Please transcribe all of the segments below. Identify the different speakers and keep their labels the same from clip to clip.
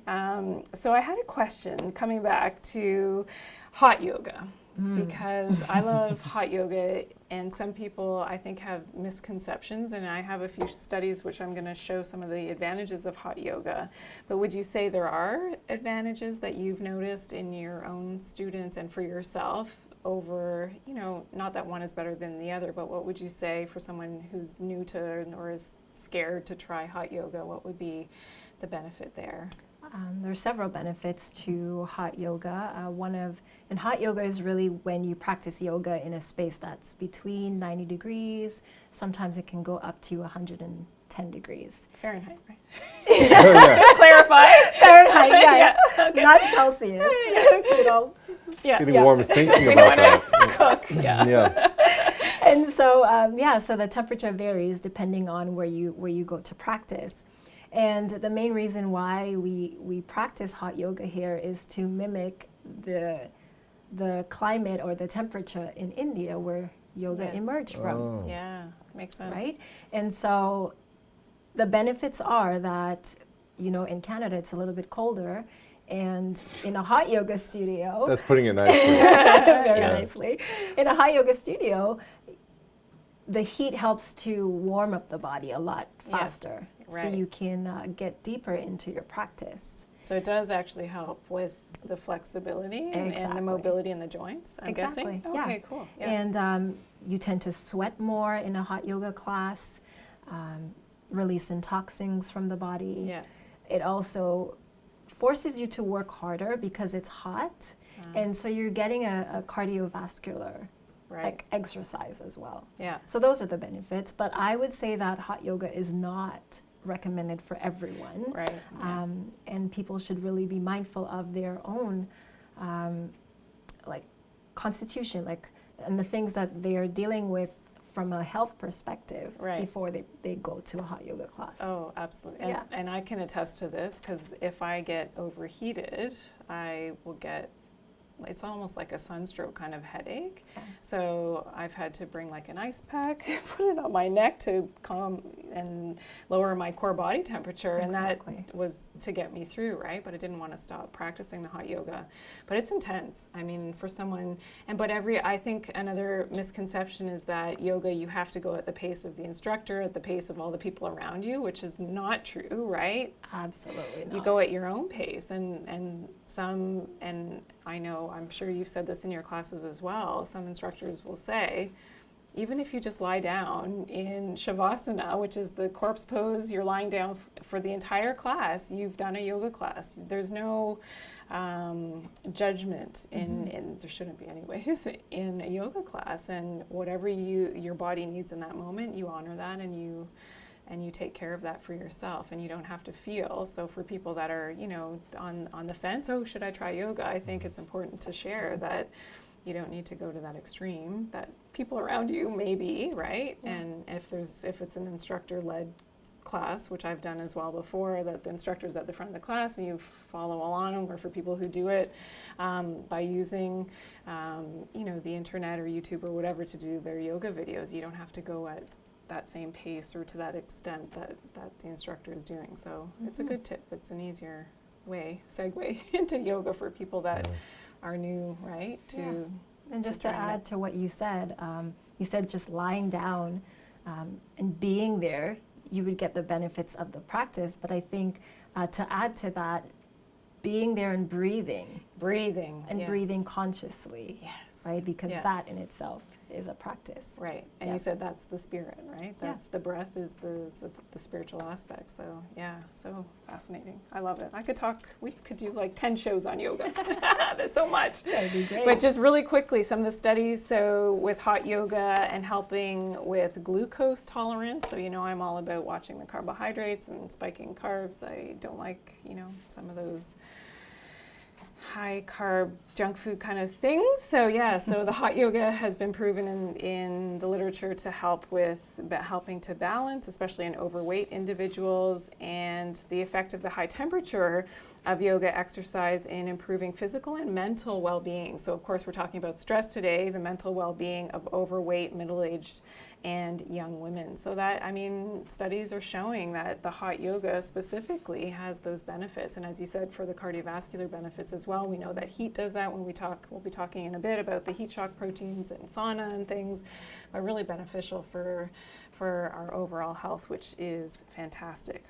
Speaker 1: So I had a question coming back to hot yoga, because I love hot yoga, and some people I think have misconceptions, and I have a few studies which I'm going to show some of the advantages of hot yoga. But would you say there are advantages that you've noticed in your own students and for yourself over, not that one is better than the other, but what would you say for someone who's new to or is scared to try hot yoga? What would be the benefit there?
Speaker 2: There are several benefits to hot yoga. And hot yoga is really when you practice yoga in a space that's between 90 degrees. Sometimes it can go up to 110 degrees.
Speaker 1: Fahrenheit, right?
Speaker 2: Just
Speaker 1: clarify.
Speaker 2: Fahrenheit, yes.
Speaker 1: Yeah, okay.
Speaker 2: Not Celsius.
Speaker 3: Getting warm thinking about that.
Speaker 1: Cook, yeah.
Speaker 2: And so, so the temperature varies depending on where you go to practice. And the main reason why we practice hot yoga here is to mimic the climate or the temperature in India where yoga emerged from.
Speaker 3: Oh.
Speaker 1: Yeah, makes sense.
Speaker 2: Right? And so the benefits are that, in Canada it's a little bit colder, and in a hot yoga studio...
Speaker 3: That's putting it nicely.
Speaker 2: Very nicely. In a hot yoga studio, the heat helps to warm up the body a lot faster.
Speaker 1: Yes. Right.
Speaker 2: So you can get deeper into your practice.
Speaker 1: So it does actually help with the flexibility and the mobility in the joints, I'm guessing?
Speaker 2: Yeah.
Speaker 1: Okay, cool. Yeah.
Speaker 2: And you tend to sweat more in a hot yoga class, releasing toxins from the body.
Speaker 1: Yeah.
Speaker 2: It also forces you to work harder because it's hot, and so you're getting a cardiovascular exercise as well.
Speaker 1: Yeah.
Speaker 2: So those are the benefits, but I would say that hot yoga is not recommended for everyone.
Speaker 1: Right.
Speaker 2: And people should really be mindful of their own constitution, and the things that they're dealing with from a health perspective before they go to a hot yoga class.
Speaker 1: Oh, absolutely. And I can attest to this, because if I get overheated, I will get, it's almost like a sunstroke kind of headache. Okay. So I've had to bring an ice pack, put it on my neck to calm and lower my core body temperature. Exactly. And that was to get me through, right? But I didn't want to stop practicing the hot yoga. But it's intense. I mean, for someone, I think another misconception is that yoga, you have to go at the pace of the instructor, at the pace of all the people around you, which is not true, right?
Speaker 2: Absolutely not.
Speaker 1: You go at your own pace, and I know, I'm sure you've said this in your classes as well, some instructors will say, even if you just lie down in Shavasana, which is the corpse pose, you're lying down for the entire class, you've done a yoga class. There's no judgment in there shouldn't be anyways, in a yoga class, and whatever your body needs in that moment, you honor that, and you take care of that for yourself, and you don't have to feel. So for people that are, on the fence, oh, should I try yoga? I think it's important to share that you don't need to go to that extreme, that people around you may be, right? Yeah. And if it's an instructor-led class, which I've done as well before, that the instructor's at the front of the class and you follow along, or for people who do it by using, the internet or YouTube or whatever to do their yoga videos, you don't have to go at that same pace or to that extent that the instructor is doing. So it's a good tip. It's an easier segue into yoga for people that are new, right?
Speaker 2: And just to add to what you said just lying down and being there, you would get the benefits of the practice. But I think to add to that, being there and breathing consciously, right? Because that in itself is a practice.
Speaker 1: Right. And you said that's the spirit, right? That's the breath is the spiritual aspect. So so fascinating. I love it. We could do 10 shows on yoga. There's so much.
Speaker 2: That'd be great.
Speaker 1: But just really quickly, some of the studies, so with hot yoga and helping with glucose tolerance. So I'm all about watching the carbohydrates and spiking carbs. I don't like, some of those high carb junk food kind of things. So so the hot yoga has been proven in the literature to helping to balance, especially in overweight individuals, and the effect of the high temperature of yoga exercise in improving physical and mental well-being. So of course we're talking about stress today, the mental well-being of overweight middle-aged and young women. So that, I mean, studies are showing that the hot yoga specifically has those benefits. And as you said, for the cardiovascular benefits as well, we know that heat does that. When we'll be talking in a bit about the heat shock proteins and sauna and things, are really beneficial for our overall health, which is fantastic.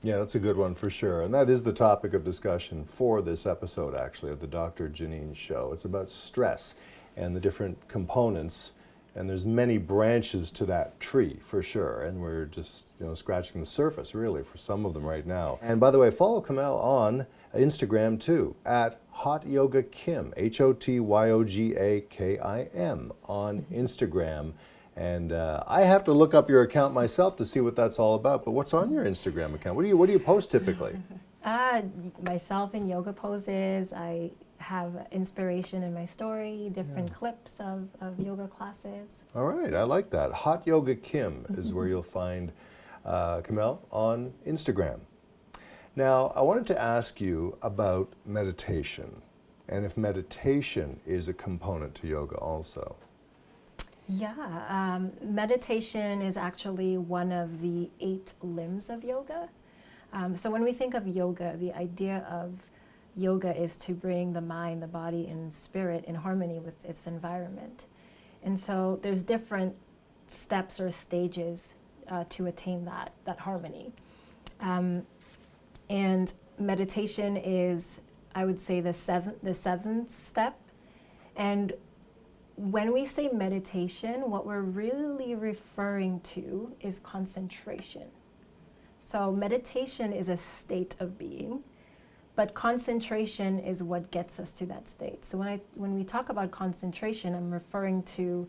Speaker 3: Yeah, that's a good one for sure. And that is the topic of discussion for this episode, actually, of the Dr. Janine Show. It's about stress and the different components. And there's many branches to that tree, for sure. And we're just, scratching the surface, really, for some of them right now. And by the way, follow Kimmel on Instagram, too, at HotYogaKim, HotYogaKim on Instagram. And I have to look up your account myself to see what that's all about. But what's on your Instagram account? What do you post typically?
Speaker 2: Myself in yoga poses. I have inspiration in my story, different clips of yoga classes.
Speaker 3: All right, I like that. Hot Yoga Kim is where you'll find Kimmel on Instagram. Now, I wanted to ask you about meditation, and if meditation is a component to yoga also.
Speaker 2: Yeah, meditation is actually one of the 8 limbs of yoga. So when we think of yoga, the idea of yoga is to bring the mind, the body, and spirit in harmony with its environment. And so there's different steps or stages to attain that harmony. And meditation is, I would say, the seventh step. And when we say meditation, what we're really referring to is concentration. So meditation is a state of being, but concentration is what gets us to that state. So when we talk about concentration, I'm referring to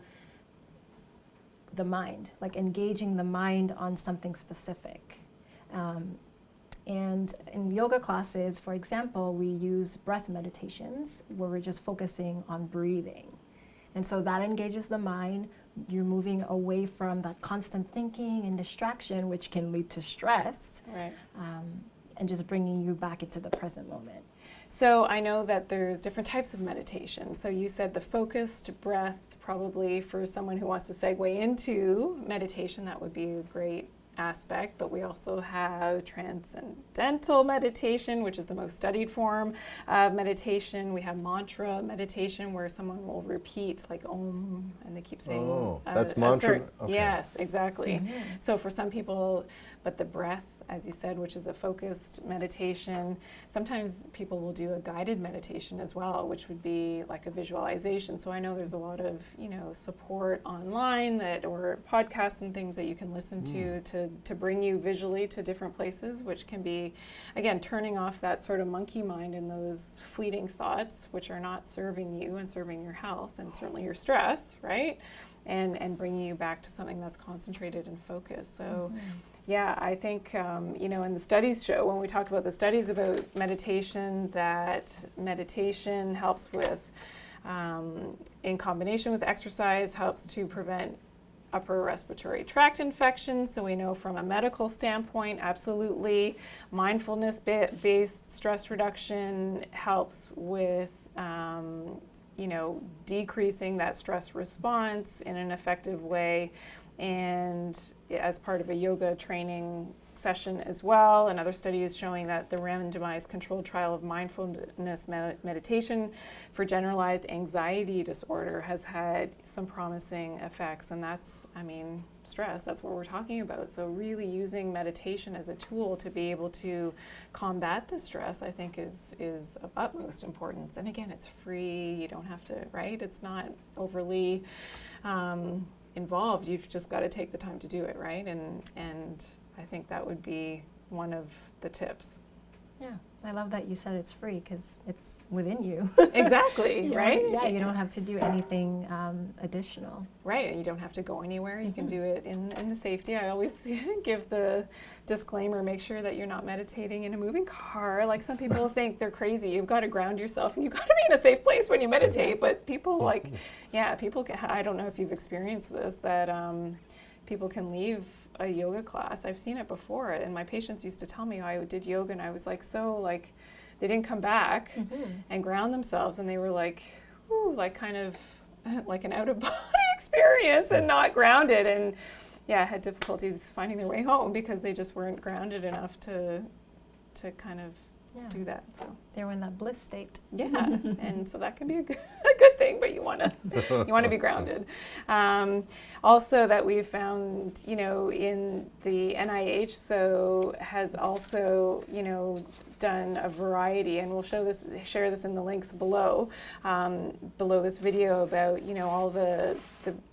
Speaker 2: the mind, like engaging the mind on something specific. And in yoga classes, for example, we use breath meditations where we're just focusing on breathing. And so that engages the mind. You're moving away from that constant thinking and distraction, which can lead to stress,
Speaker 1: right?
Speaker 2: And just bringing you back into the present moment.
Speaker 1: So I know that there's different types of meditation. So you said the focused breath, probably for someone who wants to segue into meditation, that would be a great aspect. But we also have Transcendental Meditation, which is the most studied form of meditation. We have mantra meditation, where someone will repeat like Om, and they keep saying
Speaker 3: that's mantra? Okay.
Speaker 1: Yes, exactly. Mm-hmm. So for some people, but the breath, as you said, which is a focused meditation, sometimes people will do a guided meditation as well, which would be like a visualization. So I know there's a lot of support online or podcasts and things that you can listen to bring you visually to different places, which can be, again, turning off that sort of monkey mind and those fleeting thoughts, which are not serving you and serving your health and certainly your stress, right? And bringing you back to something that's concentrated and focused. So, yeah, I think, and the studies show, when we talk about the studies about meditation, that meditation helps with, in combination with exercise, helps to prevent upper respiratory tract infections. So we know from a medical standpoint, absolutely, mindfulness-based stress reduction helps with, decreasing that stress response in an effective way. And as part of a yoga training session as well, another study is showing that the randomized controlled trial of mindfulness meditation for generalized anxiety disorder has had some promising effects. And that's, stress, that's what we're talking about. So really using meditation as a tool to be able to combat the stress, I think is of utmost importance. And again, it's free, you don't have to, right? It's not overly involved. You've just got to take the time to do it, right? And I think that would be one of the tips.
Speaker 2: Yeah, I love that you said it's free, because it's within you.
Speaker 1: Exactly, right?
Speaker 2: Yeah, you don't have to do anything additional.
Speaker 1: Right, and you don't have to go anywhere. You can do it in the safety. I always give the disclaimer, make sure that you're not meditating in a moving car. Like, some people think they're crazy. You've got to ground yourself, and you've got to be in a safe place when you meditate. But people people can, I don't know if you've experienced this, that people can leave a yoga class. I've seen it before, and my patients used to tell me, I did yoga and I was they didn't come back and ground themselves, and they were like, ooh, like kind of like an out-of-body experience and not grounded, and had difficulties finding their way home because they just weren't grounded enough to kind of do that. So
Speaker 2: they were in that bliss state.
Speaker 1: Yeah, and so that can be a good thing, but you want to be grounded. Also, that we've found, in the NIH, so has also, done a variety, and we'll share this in the links below this video about all the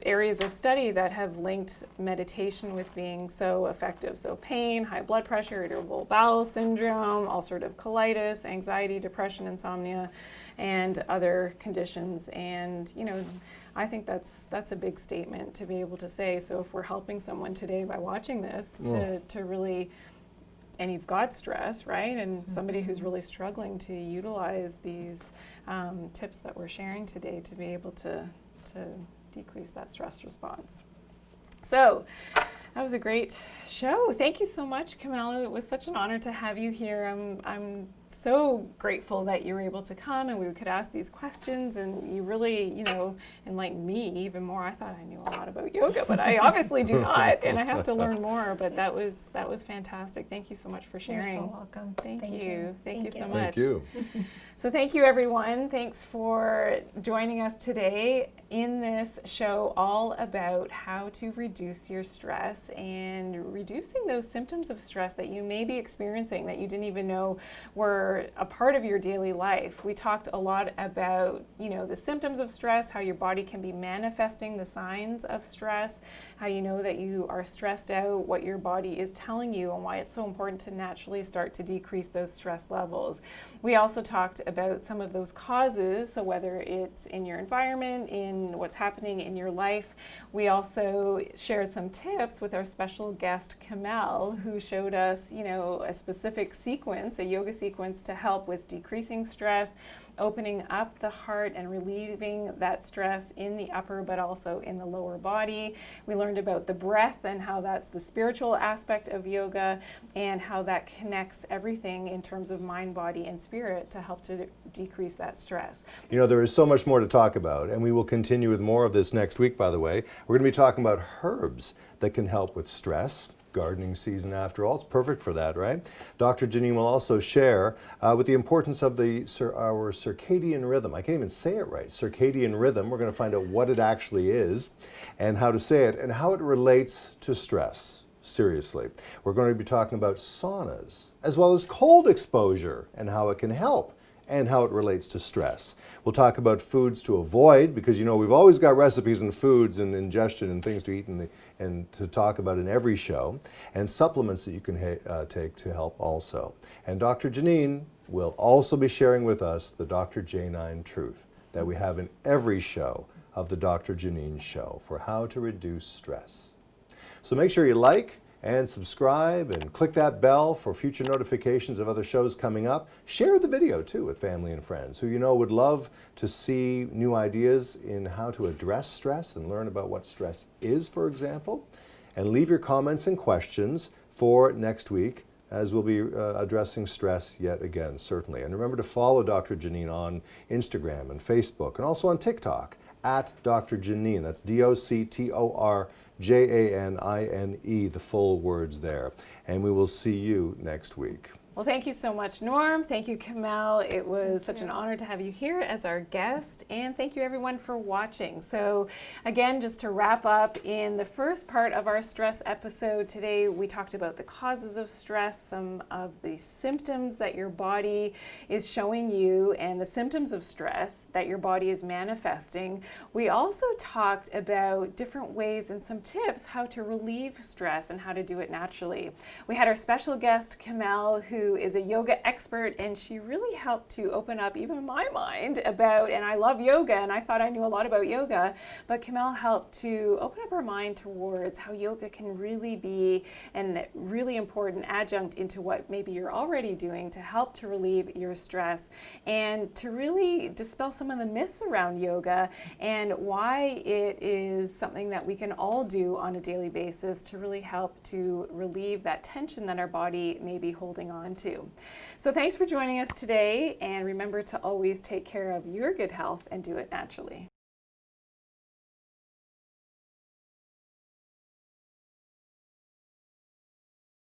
Speaker 1: areas of study that have linked meditation with being so effective. So pain, high blood pressure, irritable bowel syndrome, ulcerative colitis, anxiety, depression, insomnia, and other conditions. And I think that's a big statement to be able to say. So if we're helping someone today by watching this to really, and you've got stress, right? And somebody who's really struggling to utilize these tips that we're sharing today to be able to decrease that stress response. So that was a great show. Thank you so much, Kimmel. It was such an honor to have you here. I'm so grateful that you were able to come and we could ask these questions, and you really, enlightened me even more. I thought I knew a lot about yoga, but I obviously do not, and I have to learn more. But that was fantastic. Thank you so much for sharing.
Speaker 2: You're so welcome.
Speaker 1: Thank you. Thank you so much.
Speaker 3: Thank you.
Speaker 1: So thank you, everyone. Thanks for joining us today in this show all about how to reduce your stress and reducing those symptoms of stress that you may be experiencing that you didn't even know were a part of your daily life. We talked a lot about, the symptoms of stress, how your body can be manifesting the signs of stress, how you know that you are stressed out, what your body is telling you, and why it's so important to naturally start to decrease those stress levels. We also talked about some of those causes, so whether it's in your environment, in what's happening in your life. We also shared some tips with our special guest, Kimmel, who showed us, a specific sequence, a yoga sequence to help with decreasing stress, opening up the heart and relieving that stress in the upper but also in the lower body. We learned about the breath and how that's the spiritual aspect of yoga and how that connects everything in terms of mind, body, and spirit to help to decrease that stress.
Speaker 3: There is so much more to talk about, and we will continue with more of this next week, by the way. We're going to be talking about herbs that can help with stress. Gardening season after all, it's perfect for that, right? Dr. Janine will also share with the importance of our circadian rhythm. I can't even say it right. Circadian rhythm. We're going to find out what it actually is and how to say it and how it relates to stress. Seriously. We're going to be talking about saunas as well as cold exposure and how it can help and how it relates to stress. We'll talk about foods to avoid because, we've always got recipes and foods and ingestion and things to eat and to talk about in every show, and supplements that you can take to help also. And Dr. Janine will also be sharing with us the Dr. J9 truth that we have in every show of the Dr. Janine Show for how to reduce stress. So make sure you like and subscribe and click that bell for future notifications of other shows coming up. Share the video too with family and friends who would love to see new ideas in how to address stress and learn about what stress is, for example. And leave your comments and questions for next week as we'll be addressing stress yet again, certainly. And remember to follow Dr. Janine on Instagram and Facebook and also on TikTok at Dr. Janine. That's DoctorJanine, the full words there. And we will see you next week.
Speaker 1: Well, thank you so much, Norm. Thank you, Kimmel. It was such an honor to have you here as our guest. And thank you, everyone, for watching. So again, just to wrap up, in the first part of our stress episode today, we talked about the causes of stress, some of the symptoms that your body is showing you, and the symptoms of stress that your body is manifesting. We also talked about different ways and some tips how to relieve stress and how to do it naturally. We had our special guest, Kimmel, who is a yoga expert, and she really helped to open up even my mind about, and I love yoga and I thought I knew a lot about yoga, but Kimmel helped to open up her mind towards how yoga can really be a really important adjunct into what maybe you're already doing to help to relieve your stress and to really dispel some of the myths around yoga and why it is something that we can all do on a daily basis to really help to relieve that tension that our body may be holding on to. So thanks for joining us today, and remember to always take care of your good health and do it naturally.